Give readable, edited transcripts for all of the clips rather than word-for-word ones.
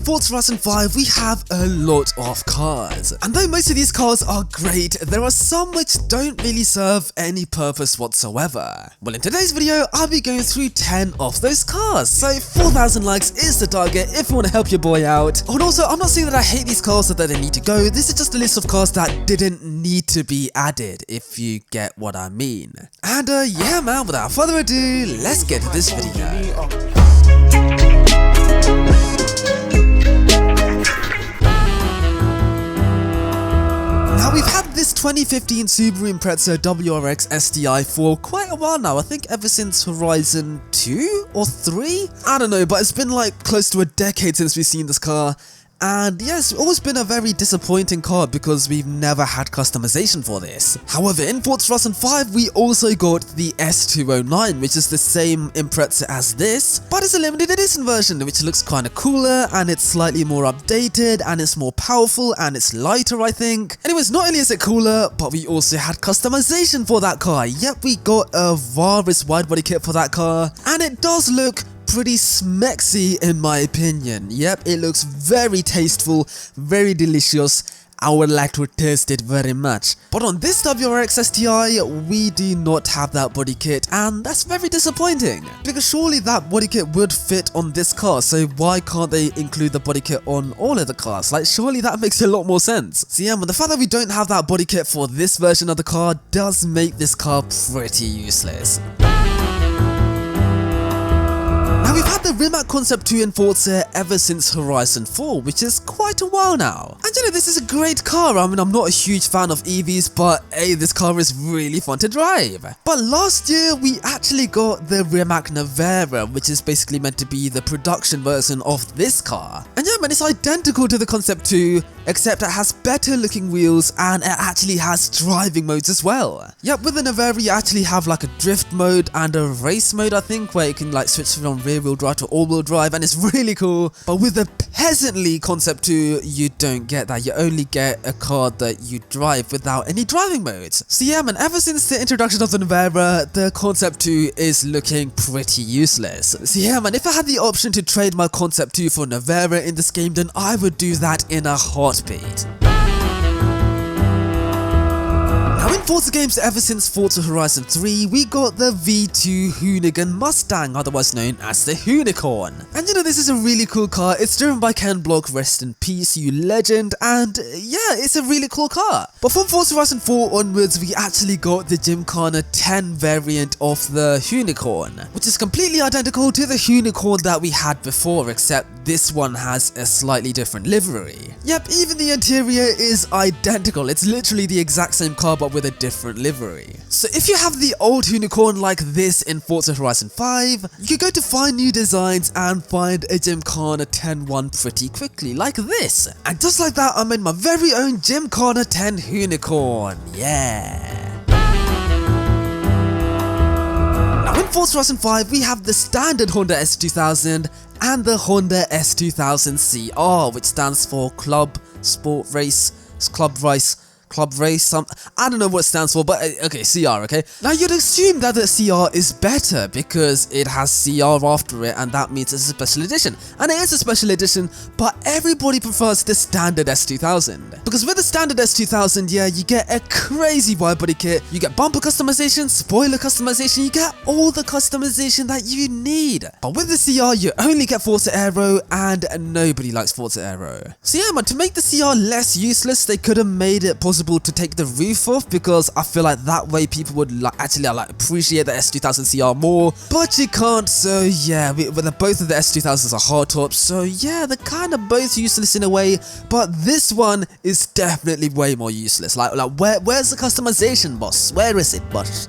Forza Horizon 5 we have a lot of cars, and though most of these cars are great, there are some which don't really serve any purpose whatsoever. Well, in today's video I'll be going through 10 of those cars, so 4,000 likes is the target if you want to help your boy out. And also, I'm not saying that I hate these cars or that they need to go, this is just a list of cars that didn't need to be added, if you get what I mean. And yeah man, without further ado, let's get to this video. Now we've had this 2015 Subaru Impreza WRX STi for quite a while now, I think ever since Horizon 2 or 3? I don't know, but it's been like close to a decade since we've seen this car. And yes, it's always been a very disappointing car because we've never had customization for this. However, in Forza Horizon 5 we also got the S209, which is the same Impreza as this, but it's a limited edition version which looks kinda cooler and it's slightly more updated and it's more powerful and it's lighter, I think. Anyways, not only is it cooler, but we also had customization for that car. Yep, we got a Varis wide body kit for that car, and it does look pretty smexy in my opinion. Yep, it looks very tasteful, very delicious. I would like to taste it very much. But on this WRX STi, we do not have that body kit, and that's very disappointing. Because surely that body kit would fit on this car, so why can't they include the body kit on all of the cars? Like, surely that makes a lot more sense. So yeah, but the fact that we don't have that body kit for this version of the car does make this car pretty useless. Now we've had the Rimac Concept 2 in Forza ever since Horizon 4, which is quite a while now. And you know, this is a great car. I mean, I'm not a huge fan of EVs, but hey, this car is really fun to drive. But last year, we actually got the Rimac Nevera, which is basically meant to be the production version of this car. And yeah, man, it's identical to the Concept 2, except it has better looking wheels and it actually has driving modes as well. Yep, with the Nevera, you actually have like a drift mode and a race mode, I think, where you can like switch from rear-wheel drive to all-wheel drive, and it's really cool. But with the peasantly Concept 2, you don't get that. You only get a car that you drive without any driving modes. So yeah man, ever since the introduction of the Nevera, the Concept 2 is looking pretty useless. So yeah man, if I had the option to trade my Concept 2 for Nevera in this game, then I would do that in a heartbeat. Now in Forza games ever since Forza Horizon 3, we got the V2 Hoonigan Mustang, otherwise known as the Hoonicorn. And you know, this is a really cool car. It's driven by Ken Block, rest in peace, you legend, and yeah, it's a really cool car. But from Forza Horizon 4 onwards, we actually got the Gymkhana 10 variant of the Hoonicorn, which is completely identical to the Hoonicorn that we had before, except this one has a slightly different livery. Yep, even the interior is identical. It's literally the exact same car but with a different livery. So if you have the old Hoonicorn like this in Forza Horizon 5, you can go to find new designs and find a Gymkhana 10-1 pretty quickly, like this. And just like that, I made my very own Gymkhana 10 Hoonicorn. Yeah. Now in Forza Horizon 5, we have the standard Honda S2000 and the Honda S2000 CR, which stands for Club Sport Race, Club Race, I don't know what it stands for, but okay, CR, okay? Now you'd assume that the CR is better because it has CR after it, and that means it's a special edition. And it is a special edition, but everybody prefers the standard S2000. Because with the standard S2000, yeah, you get a crazy wide body kit, you get bumper customization, spoiler customization, you get all the customization that you need. But with the CR, you only get Forza Aero, and nobody likes Forza Aero. So yeah man, to make the CR less useless, they could have made it possible to take the roof off, because I feel like that way people would actually appreciate the S2000 CR more, but you can't. So yeah, both of the S2000s are hardtops, so yeah, they're kind of both useless in a way, but this one is definitely way more useless. Where's the customization, boss? Where is it, boss?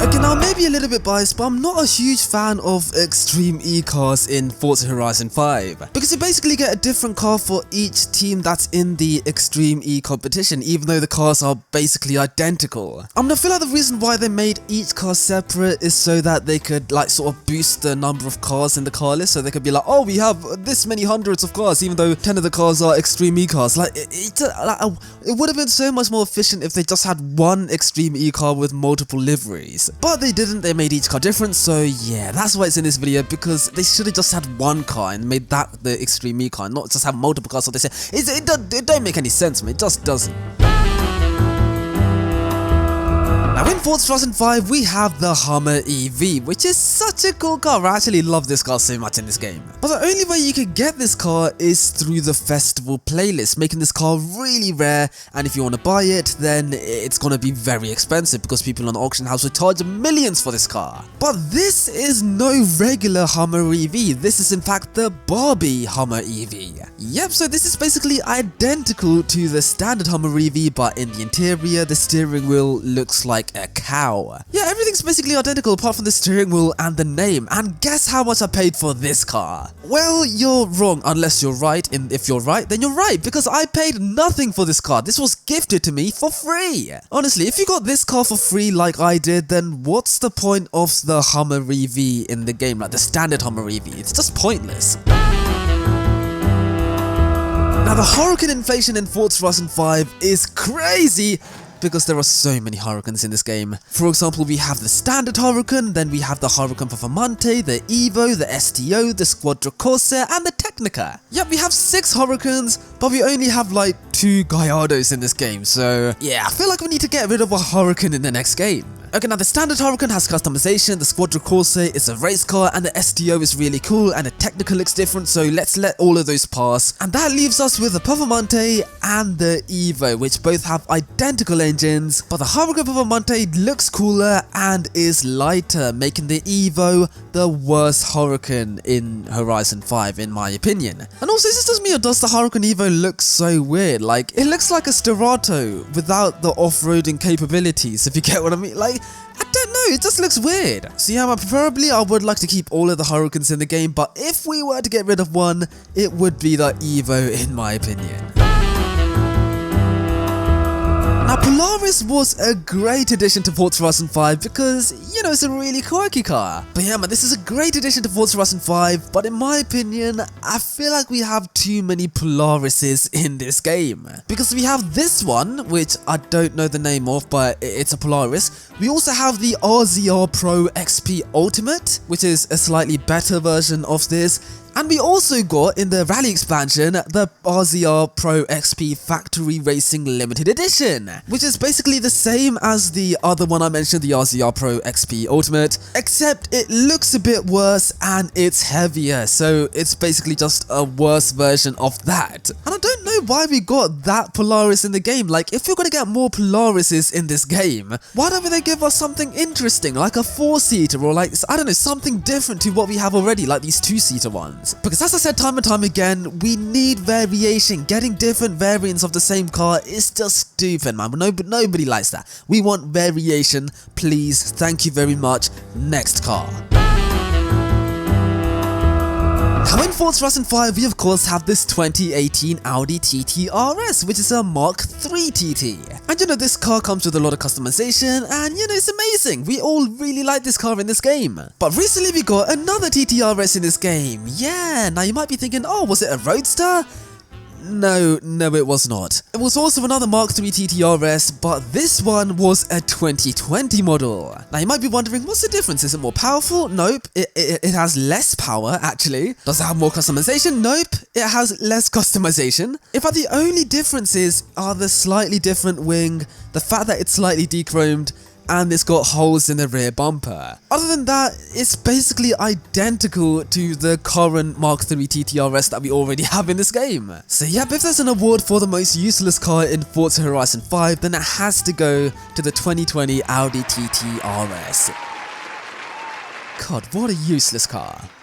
Okay, now maybe a little bit biased, but I'm not a huge fan of Extreme E cars in Forza Horizon 5, because you basically get a different car for each team that's in the Extreme E competition, even though the cars are basically identical. I feel like the reason why they made each car separate is so that they could sort of boost the number of cars in the car list, so they could be like, oh, we have this many hundreds of cars, even though 10 of the cars are Extreme E cars. It would have been so much more efficient if they just had one Extreme E car with multiple liveries. but they didn't. They made each car different, so yeah, that's why it's in this video, because they should have just had one car and made that the Extreme E car, not just have multiple cars. So they say it don't make any sense, man. It just doesn't. Now in Forza Horizon 5 we have the Hummer EV, which is such a cool car. I actually love this car so much in this game. But the only way you can get this car is through the festival playlist, making this car really rare, and if you want to buy it, then it's gonna be very expensive because people on the auction house will charge millions for this car. But this is no regular Hummer EV, this is in fact the Barbie Hummer EV. Yep, so this is basically identical to the standard Hummer EV, but in the interior the steering wheel looks like a cow. Yeah, everything's basically identical apart from the steering wheel and the name. And guess how much I paid for this car? Well, you're wrong unless you're right, and if you're right, then you're right, because I paid nothing for this car. This was gifted to me for free. Honestly, if you got this car for free like I did, then what's the point of the Hummer EV in the game, like the standard Hummer EV? It's just pointless. Now the Huracan inflation in Forza Horizon 5 is crazy, because there are so many Huracans in this game. For example, we have the standard Huracan, then we have the Huracan Performante, the Evo, the STO, the Squadra Corsair, and the Technica. Yep, we have 6 Huracans, but we only have like 2 Gallardos in this game, so yeah, I feel like we need to get rid of a Huracan in the next game. Okay, now the standard Huracan has customization, the Squadra Corsair is a race car, and the STO is really cool, and the Technica looks different, so let's let all of those pass. And that leaves us with the Performante and the Evo, which both have identical engines, but the Huracan Performante looks cooler and is lighter, making the Evo the worst Huracan in Horizon 5 in my opinion. And also, is this just me or does the Huracan Evo look so weird? Like, it looks like a Sterato without the off-roading capabilities, if you get what I mean. Like, I don't know, it just looks weird. So yeah, preferably I would like to keep all of the Huracans in the game, but if we were to get rid of one, it would be the Evo in my opinion. Now Polaris was a great addition to Forza Horizon 5 because, you know, it's a really quirky car. But yeah man, this is a great addition to Forza Horizon 5, but in my opinion, I feel like we have too many Polarises in this game. Because we have this one, which I don't know the name of, but it's a Polaris. We also have the RZR Pro XP Ultimate, which is a slightly better version of this. And we also got, in the Rally expansion, the RZR Pro XP Factory Racing Limited Edition, which is basically the same as the other one I mentioned, the RZR Pro XP Ultimate, except it looks a bit worse and it's heavier, so it's basically just a worse version of that. And I don't know why we got that Polaris in the game. Like, if we're gonna get more Polarises in this game, why don't they give us something interesting, like a 4-seater, or like, I don't know, something different to what we have already, like these 2-seater ones. Because as I said time and time again, we need variation. Getting different variants of the same car is just stupid, man. Nobody likes that. We want variation, please. Thank you very much. Next car. Now in Forza Horizon 5, we of course have this 2018 Audi TT RS, which is a Mark III TT. And you know, this car comes with a lot of customization, and you know, it's amazing. We all really like this car in this game. But recently we got another TT RS in this game. Yeah, now you might be thinking, oh, was it a Roadster? No, it was not. It was also another Mark III TT RS, but this one was a 2020 model. Now you might be wondering, what's the difference? Is it more powerful? Nope, it has less power actually. Does it have more customization? Nope, it has less customization. In fact, the only differences are the slightly different wing, the fact that it's slightly dechromed, and it's got holes in the rear bumper. Other than that, it's basically identical to the current Mark III TT RS that we already have in this game. So yep, if there's an award for the most useless car in Forza Horizon 5, then it has to go to the 2020 Audi TT RS. God, what a useless car.